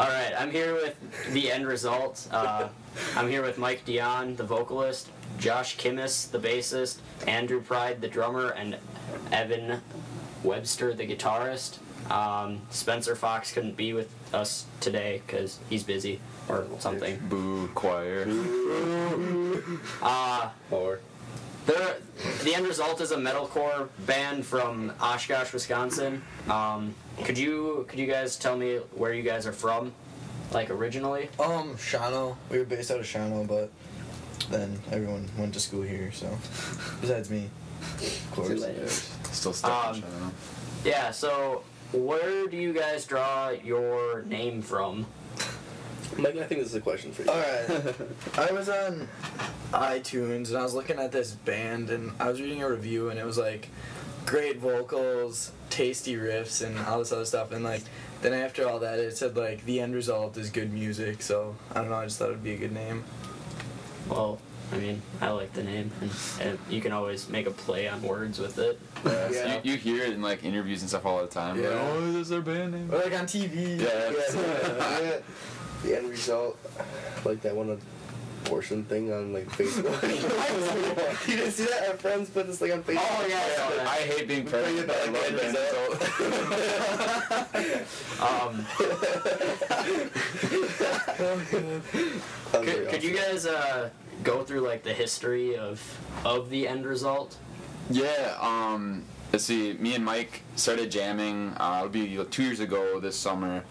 All right, I'm here with the end result. I'm here with Mike Dion, the vocalist, Josh Kimmis, the bassist, Andrew Pride, the drummer, and Evan Webster, the guitarist. Spencer Fox couldn't be with us today because he's busy or something. Boo, choir. The end result is a metalcore band from Oshkosh, Wisconsin. Could you guys tell me where you guys are from, like originally? Shawano. We were based out of Shawano, but then everyone went to school here, so besides me, of course. Still stuck in Shawano. Yeah. So where do you guys draw your name from? Mike, I think this is a question for you. Alright. I was on iTunes and I was looking at this band and I was reading a review and it was like great vocals, tasty riffs, and all this other stuff, and like then after all that it said like the end result is good music, so I don't know, I just thought it would be a good name. Well, I mean, I like the name, and you can always make a play on words with it. Yeah. So you hear it in like interviews and stuff all the time. Yeah. Like, oh, this is their band name. Or like on TV. Yeah. The end result, like that one abortion thing on like Facebook. You didn't see that? Our friends put this thing on Facebook. Oh yeah. I hate being pregnant, but I love the end result. Could you guys go through like the history of the end result? Yeah, let's see, me and Mike started jamming, it'll be 2 years ago this summer,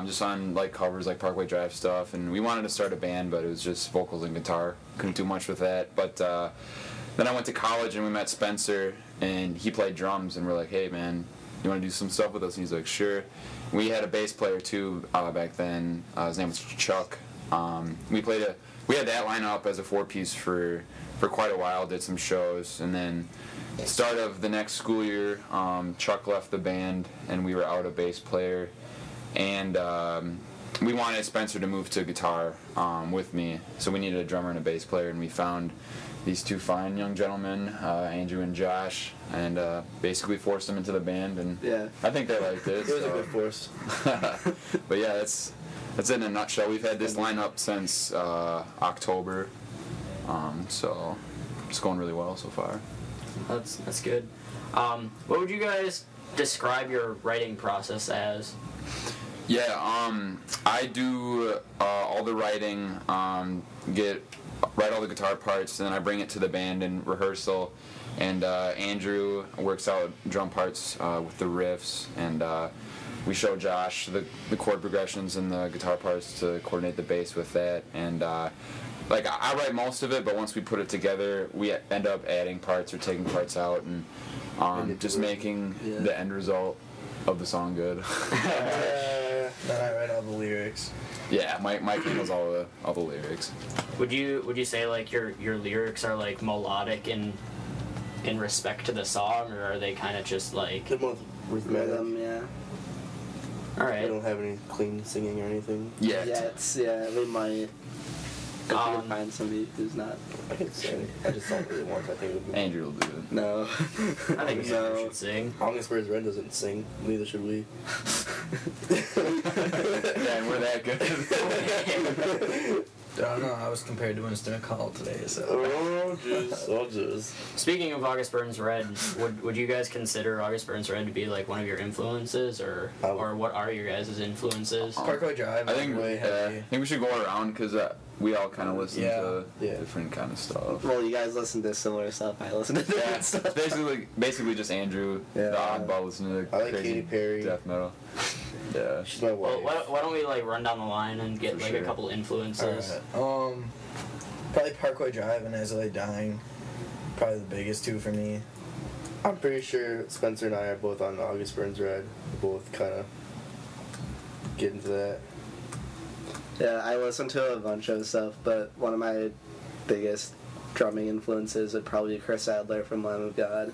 just on like covers like Parkway Drive stuff, and we wanted to start a band, but it was just vocals and guitar, couldn't do much with that, but then I went to college and we met Spencer, and he played drums, and we're like, hey man, you want to do some stuff with us? And he's like, sure. We had a bass player too back then, his name was Chuck. We had that lineup as a 4-piece for quite a while, did some shows, and then start of the next school year, Chuck left the band and we were out a bass player, and we wanted Spencer to move to guitar with me, so we needed a drummer and a bass player, and we found these two fine young gentlemen, Andrew and Josh, and basically forced them into the band, and Yeah. I think they liked it. It was a good force. But yeah, that's it in a nutshell. We've had this lineup since October, so it's going really well so far. That's good. What would you guys describe your writing process as? Yeah, I do all the writing, write all the guitar parts, and then I bring it to the band in rehearsal, and Andrew works out drum parts with the riffs, and we show Josh the chord progressions and the guitar parts to coordinate the bass with that, and like I write most of it, but once we put it together, we end up adding parts or taking parts out, and just making the end result of the song good. Then I write all the lyrics. Yeah, Mike handles all the lyrics. Would you say like your lyrics are like melodic in respect to the song, or are they kind of just like They're more rhythmic. Yeah. all They right? don't have any clean singing or anything. Yeah. We might. If we can find somebody who's not. I can sing. I just don't really want to. I think it would be. Andrew will do it. No. I think you No. should sing. Longest Birds Red doesn't sing. Neither should we. Yeah, and we're that good. I don't know, I was compared to Winston McCall today, so. Oh, jeez. Oh, jeez. Speaking of August Burns Red, would you guys consider August Burns Red to be like one of your influences, or what are your guys' influences? Parkway Drive, I think way heavy. I think we should go around because we all kind of listen to Yeah. different kind of stuff. Well, you guys listen to similar stuff. I listen to different Yeah, stuff. it's basically just Andrew, Yeah. the oddball, listening to I like crazy Katy Perry. death metal. Yeah. She's my Well, wife. why don't we like run down the line and get For like sure. a couple influences? Alright. Probably Parkway Drive and As I Lay Dying. Probably the biggest two for me. I'm pretty sure Spencer and I are both on August Burns Red. We both kind of get into that. Yeah, I listen to a bunch of stuff, but one of my biggest drumming influences would probably be Chris Adler from Lamb of God.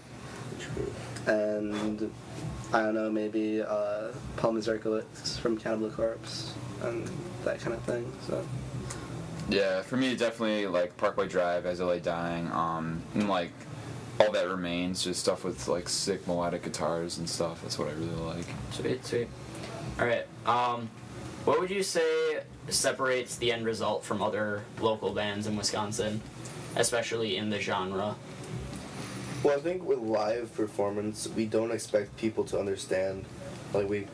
And I don't know, maybe Paul Mazurkiewicz from Cannibal Corpse and that kind of thing. So Yeah, for me, definitely like Parkway Drive, As I Lay Dying, and like All That Remains, just stuff with like sick melodic guitars and stuff. That's what I really like. Sweet. All right. What would you say separates the end result from other local bands in Wisconsin, especially in the genre? Well, I think with live performance, we don't expect people to understand. Like, we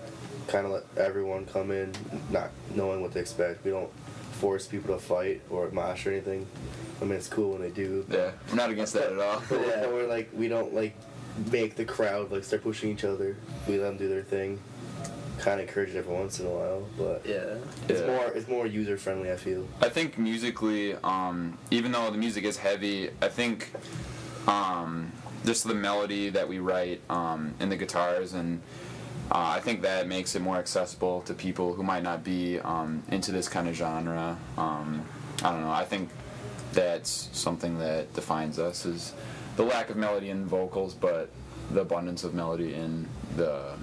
kind of let everyone come in not knowing what to expect. We don't force people to fight or mosh or anything. I mean, it's cool when they do. Yeah, I'm not against that at all. But yeah, we're like, we don't like make the crowd like start pushing each other. We let them do their thing. Kind of encourage it every once in a while, but Yeah. it's more user friendly. I feel. I think musically, even though the music is heavy, I think just the melody that we write in the guitars, and I think that makes it more accessible to people who might not be into this kind of genre. I don't know. I think that's something that defines us, is the lack of melody in vocals, but the abundance of melody in the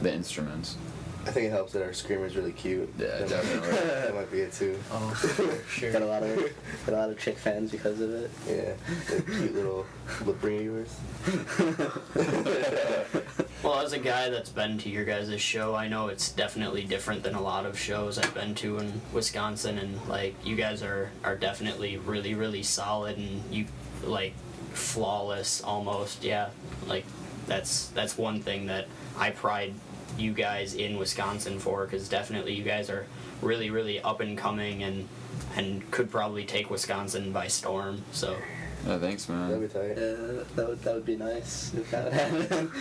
instruments. I think it helps that our screamer's really cute. Yeah, That definitely. That might be it too. Oh, sure. Got a lot of chick fans because of it. Yeah, that cute little lip ring of yours. Well, as a guy that's been to your guys' show, I know it's definitely different than a lot of shows I've been to in Wisconsin, and like you guys are definitely really, really solid, and you like flawless almost. Yeah, like that's one thing that I pride you guys in Wisconsin for, because definitely you guys are really, really up and coming, and could probably take Wisconsin by storm. So Yeah, thanks, man. That'd be tight. That would be nice if that happened.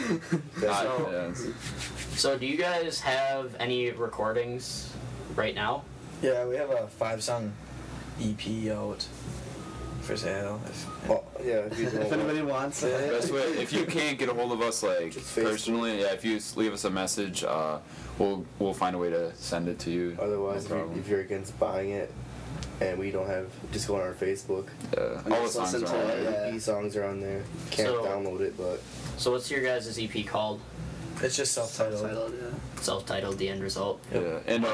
So do you guys have any recordings right now? Yeah, we have a 5-song EP out for sale. Oh, yeah, if you If don't anybody wants it. Best way, if you can't get a hold of us, like Just Facebook. personally, yeah, if you just leave us a message, we'll find a way to send it to you. Otherwise, No problem. if you're against buying it, and we don't have, just go on our Facebook. All the Just songs listen are to on it, there. yeah. EP songs are on there. Can't So- download it, but So what's your guys' EP called? It's just self-titled. Self-titled, yeah. Self-titled, The End Result. Yeah, and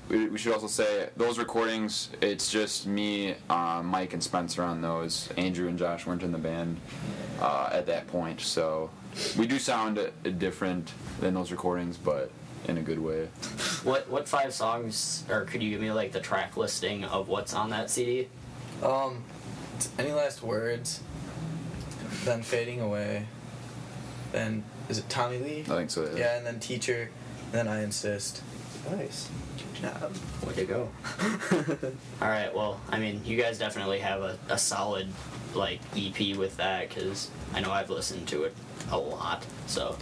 we should also say those recordings. It's just me, Mike, and Spencer on those. Andrew and Josh weren't in the band at that point, so we do sound different than those recordings, but in a good way. What 5 songs, or could you give me like the track listing of what's on that CD? Any last words? Then Fading Away. Then is it Tommy Lee? I think so. Yeah, and then Teacher. And then I Insist. nice. Good job. Way to go. All right, well, I mean, you guys definitely have a solid like EP with that, because I know I've listened to it a lot. So,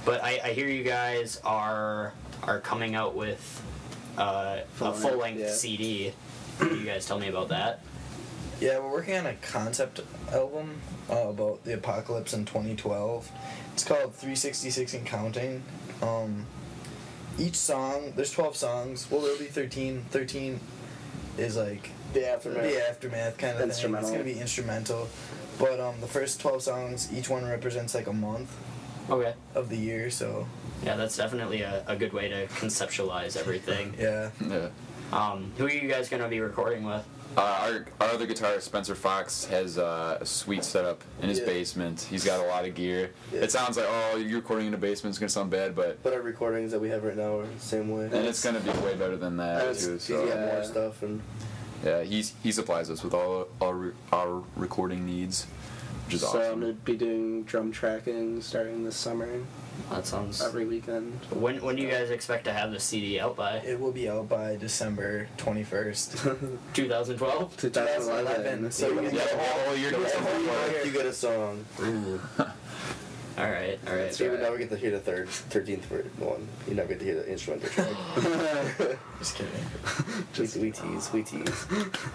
but I hear you guys are coming out with a full-length yeah. CD. Can you guys tell me about that? Yeah, we're working on a concept album about the apocalypse in 2012. It's called 366 and Counting. Each song, there's 12 songs. Well, there'll be 13. 13 is like The aftermath. the aftermath kind of thing. Instrumental. It's gonna be instrumental. But the first 12 songs, each one represents like a month Okay. of the year. So Yeah, that's definitely a good way to conceptualize everything. yeah. Yeah. Who are you guys gonna be recording with? Our other guitarist, Spencer Fox, has a sweet setup in his Yeah. basement. He's got a lot of gear. Yeah. It sounds like, oh, you're recording in a basement, it's going to sound bad, but But our recordings that we have right now are the same way. and it's going to be way better than that, And too. He's So, got Yeah. more stuff, and yeah, he supplies us with all our recording needs, which is So I'm awesome. gonna be doing drum tracking starting this summer, That sounds. every weekend. When do you guys expect to have the CD out by? It will be out by December 21st. 2012. 2011. So you Yeah, get the whole year. you get a song. All right. So you would never get to hear the 13th one. You never get to hear the instrumental track. Just kidding. we tease.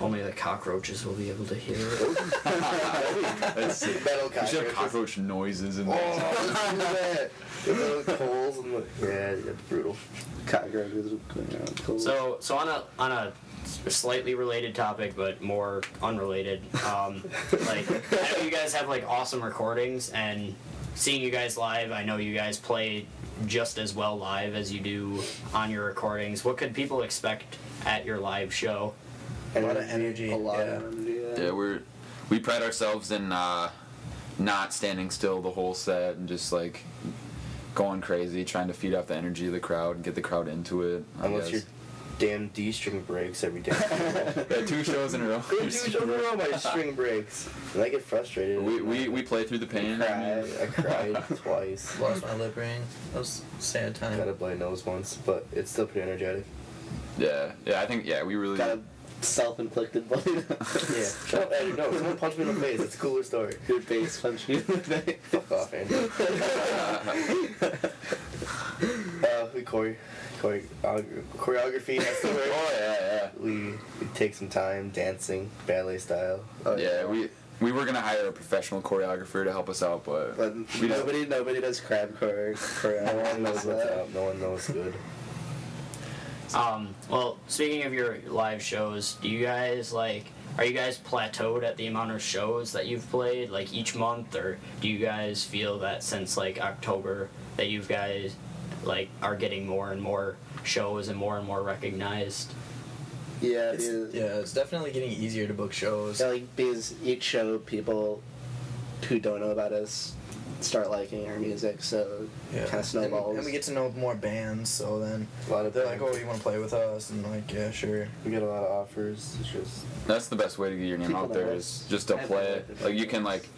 Only the cockroaches will be able to hear it. That's sick. Metal We should have cockroaches. cockroach noises in there. Oh, let's do that. The little coals and yeah, it's brutal. Cockroaches. Cool. So on a slightly related topic, but more unrelated. Like I know you guys have like awesome recordings, and seeing you guys live, I know you guys play just as well live as you do on your recordings. What could people expect at your live show? A lot of energy. a lot yeah. of energy. Yeah, we pride ourselves in not standing still the whole set and just like going crazy, trying to feed off the energy of the crowd and get the crowd into it. Unless your damn D string breaks every day. Yeah, 2 shows in a row. 2 shows in a row, my string breaks. And I get frustrated. We play through the pain. I cried twice. Lost my lip ring. That was a sad time. Got a bloody nose once, but it's still pretty energetic. Yeah, I think we really. Got a self-inflicted bloody nose. Yeah. Shut up, Andrew. No, someone punched me in the face. It's a cooler story. Your face punched you in the face. Fuck off, Andrew. Choreography, that's the word. Oh yeah. We take some time dancing, ballet style. Oh, Yeah, we were gonna hire a professional choreographer to help us out, but Nobody does crab choreo. No one knows what's up. No one knows good. Well, speaking of your live shows, are you guys plateaued at the amount of shows that you've played, like each month, or do you guys feel that since like October that you guys like are getting more and more shows and more recognized? Yeah, It's definitely getting easier to book shows. Yeah, like because each show people who don't know about us start liking our music, so Yeah. kind of snowballs. And we get to know more bands, so then A lot of they're like, "Oh, you want to play with us?" And like, "Yeah, sure." We get a lot of offers. It's just that's the best way to get your name People out there know is us. just to I've play. heard it. Like you can like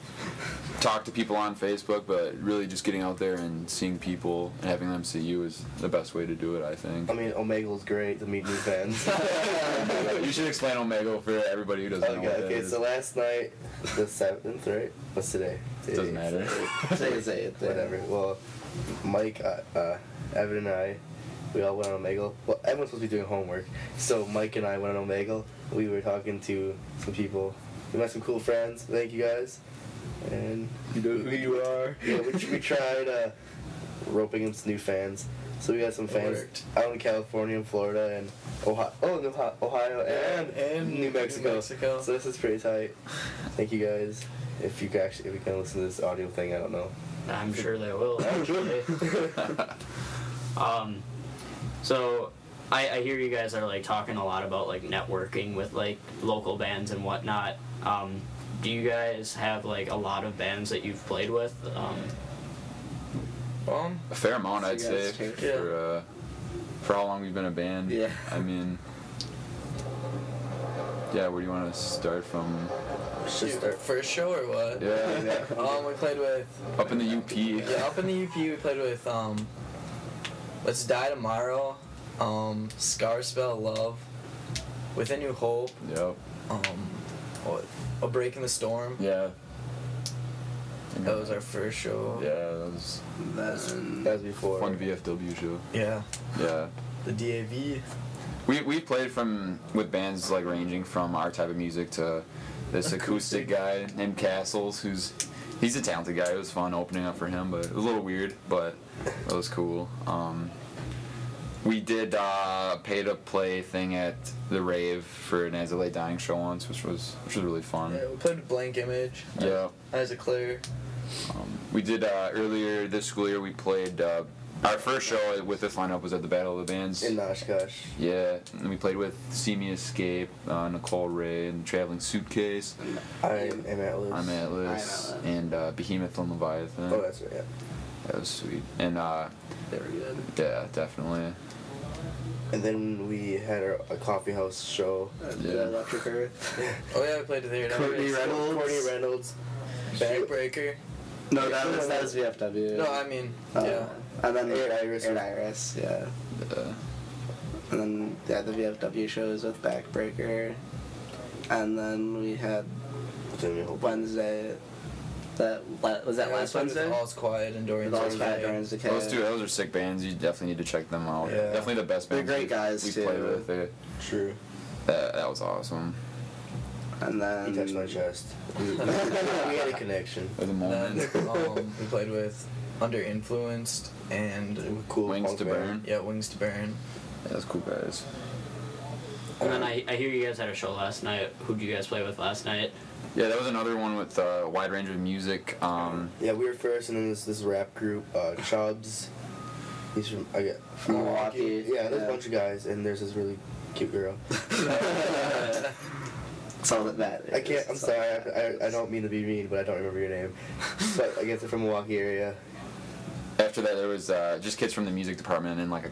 talk to people on Facebook, but really just getting out there and seeing people and having them see you is the best way to do it, I think. I mean, Omegle's great to meet new fans. You should explain Omegle for everybody who doesn't know what that Okay, is. so last night, the 7th, right? What's today? Doesn't matter. Say it. Whatever. Well, Mike, Evan, and I, we all went on Omegle. Well, everyone's supposed to be doing homework, so Mike and I went on Omegle. We were talking to some people. We met some cool friends. Thank you guys. And You know who you are. yeah, we tried roping in some new fans. So we got some fans worked. out in California and Florida and Ohio and New Mexico. So this is pretty tight. Thank you guys. If you can listen to this audio thing, I don't know. I'm sure they will, actually. So I hear you guys are like talking a lot about like networking with like local bands and whatnot. Do you guys have like a lot of bands that you've played with? A fair amount, I'd So you say, guys take- for how long we've been a band. Yeah. I mean, yeah. Where do you want to start from? Shoot, first show or what? Yeah, We played with up in the UP. yeah, up in the UP. We played with Let's Die Tomorrow, Scar Spell Love, With a New Hope, Yep. what? A Break in the Storm. Yeah. That was our first show. Yeah, that was Then That was before. fun VFW show. Yeah. Yeah. The DAV. We played with bands like ranging from our type of music to this acoustic guy named Castles, he's a talented guy. It was fun opening up for him, but it was a little weird, but it was cool. We did pay to play thing at the rave for an As I Lay Dying show once, which was really fun. Yeah, we played with Blank Image. Yeah. Isaac Clare. We did earlier this school year. We played our first show with this lineup was at the Battle of the Bands. In Oshkosh. Yeah, and we played with See Me Escape, Nicole Ray, and Traveling Suitcase. I'm Atlas. I'm Atlas, and Behemoth and Leviathan. Oh, that's right, yeah. That was sweet. And they were good. yeah, definitely. And then we had a coffee house show. The Electric Earth. Oh yeah, we played with there. Courtney Reynolds. Courtney Reynolds. Backbreaker. No, that was VFW. No, I mean, yeah. And then Aired Iris. Aired Iris, yeah. And then the VFW shows with Backbreaker. And then we had Wednesday. Was that Yeah, last we played with Wednesday? All's Quiet and Dorian's With All's Quiet, Decay. Dorian's Decay. Those are sick bands. You definitely need to check them out. Yeah. Definitely the best They're bands. great guys, we too. played with. True. That was awesome. And then He touched my chest. We had a connection. For the And moment. then we played with Under Influenced and Cool Wings punk to band. Burn. yeah, Wings to Burn. Yeah, that's cool guys. And then I hear you guys had a show last night. Who did you guys play with last night? Yeah, that was another one with a wide range of music. Yeah, we were first, and then this rap group, Chubbs. He's from Milwaukee. Yeah, there's Yeah. a bunch of guys, and there's this really cute girl. That's all that matters. I can't. I'm That's all sorry. that matters. I don't mean to be mean, but I don't remember your name. But I guess they're from Milwaukee area. after that, there was just kids from the music department and like a